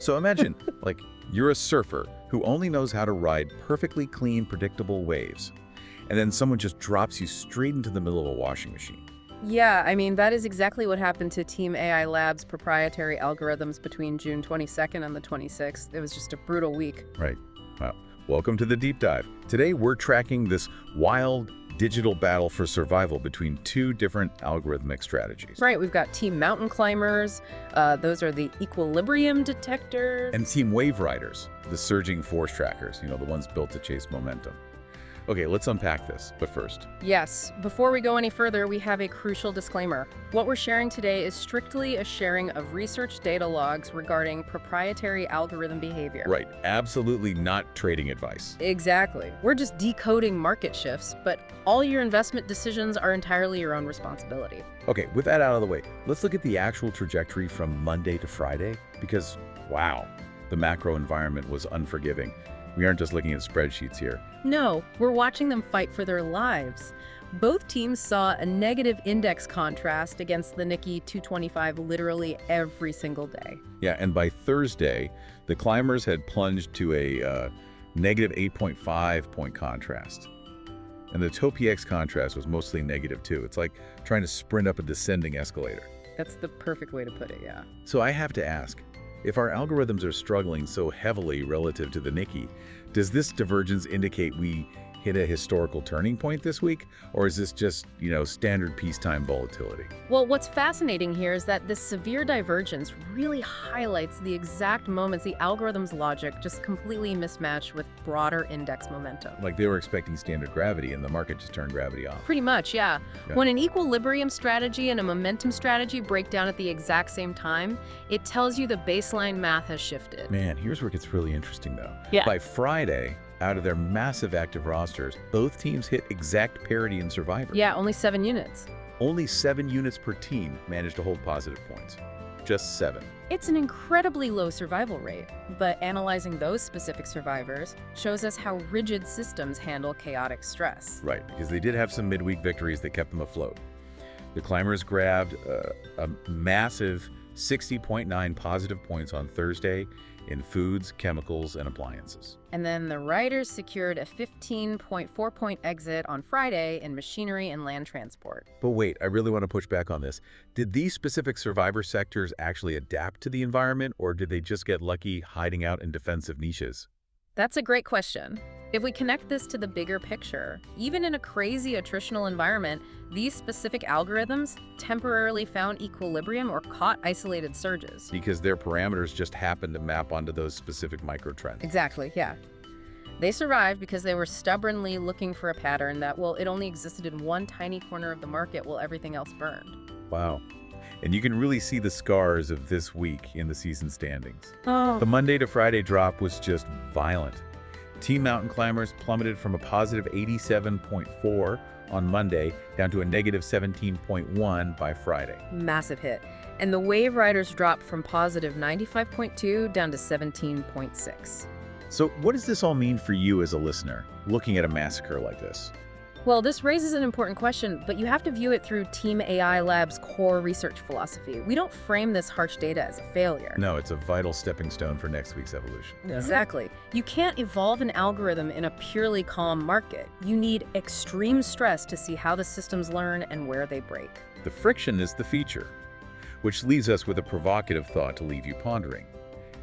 So imagine, like, you're a surfer who only knows how to ride perfectly clean, predictable waves. And then someone just drops you straight into the middle of a washing machine. Yeah, I mean, that is exactly what happened to Team AI Labs' proprietary algorithms between June 22nd and the 26th. It was just a brutal week. Right. Well, welcome to the Deep Dive. Today, we're tracking this wild digital battle for survival between two different algorithmic strategies. Right, we've got Team Mountain Climbers, those are the equilibrium detectors. And Team Wave Riders, the surging force trackers, the ones built to chase momentum. Okay, let's unpack this, but first. Yes, before we go any further, we have a crucial disclaimer. What we're sharing today is strictly a sharing of research data logs regarding proprietary algorithm behavior. Right, absolutely not trading advice. Exactly. We're just decoding market shifts, but all your investment decisions are entirely your own responsibility. Okay, with that out of the way, let's look at the actual trajectory from Monday to Friday, because, wow, the macro environment was unforgiving. We aren't just looking at spreadsheets here. No, we're watching them fight for their lives. Both teams saw a negative index contrast against the Nikkei 225 literally every single day. Yeah, and by Thursday, the climbers had plunged to a negative 8.5 point contrast. And the TOPIX contrast was mostly negative too. It's like trying to sprint up a descending escalator. That's the perfect way to put it, yeah. So I have to ask, if our algorithms are struggling so heavily relative to the Nikkei, does this divergence indicate we hit a historical turning point this week? Or is this just, standard peacetime volatility? Well, what's fascinating here is that this severe divergence really highlights the exact moments the algorithm's logic just completely mismatched with broader index momentum. Like they were expecting standard gravity and the market just turned gravity off. Pretty much, yeah. Yeah. When an equilibrium strategy and a momentum strategy break down at the exact same time, it tells you the baseline math has shifted. Man, here's where it gets really interesting though. Yeah. By Friday, out of their massive active rosters, both teams hit exact parity in Survivor. Yeah, only 7 units. Only 7 units per team managed to hold positive points. Just 7. It's an incredibly low survival rate, but analyzing those specific survivors shows us how rigid systems handle chaotic stress. Right, because they did have some midweek victories that kept them afloat. The climbers grabbed a massive 60.9 positive points on Thursday in foods, chemicals, and appliances. And then the riders secured a 15.4 point exit on Friday in machinery and land transport. But wait, I really want to push back on this. Did these specific survivor sectors actually adapt to the environment, or did they just get lucky hiding out in defensive niches? That's a great question. If we connect this to the bigger picture, even in a crazy attritional environment, these specific algorithms temporarily found equilibrium or caught isolated surges. Because their parameters just happened to map onto those specific microtrends. Exactly, yeah. They survived because they were stubbornly looking for a pattern that, well, it only existed in one tiny corner of the market while everything else burned. Wow. And you can really see the scars of this week in the season standings. Oh. The Monday to Friday drop was just violent. Team Mountain Climbers plummeted from a positive 87.4 on Monday down to a negative 17.1 by Friday. Massive hit. And the Wave Riders dropped from positive 95.2 down to 17.6. So what does this all mean for you as a listener, looking at a massacre like this? Well, this raises an important question, but you have to view it through Team AI Lab's core research philosophy. We don't frame this harsh data as a failure. No, it's a vital stepping stone for next week's evolution. Exactly. You can't evolve an algorithm in a purely calm market. You need extreme stress to see how the systems learn and where they break. The friction is the feature, which leaves us with a provocative thought to leave you pondering.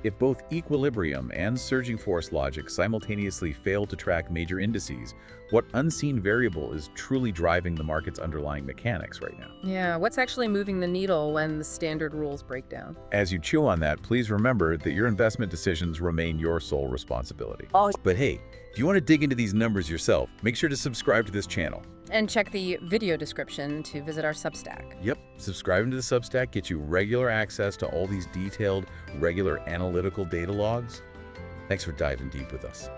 If both equilibrium and surging force logic simultaneously fail to track major indices, what unseen variable is truly driving the market's underlying mechanics right now? Yeah, what's actually moving the needle when the standard rules break down? As you chew on that, please remember that your investment decisions remain your sole responsibility. But hey, if you want to dig into these numbers yourself, make sure to subscribe to this channel. And check the video description to visit our Substack. Yep, subscribing to the Substack gets you regular access to all these detailed, regular analytical data logs. Thanks for diving deep with us.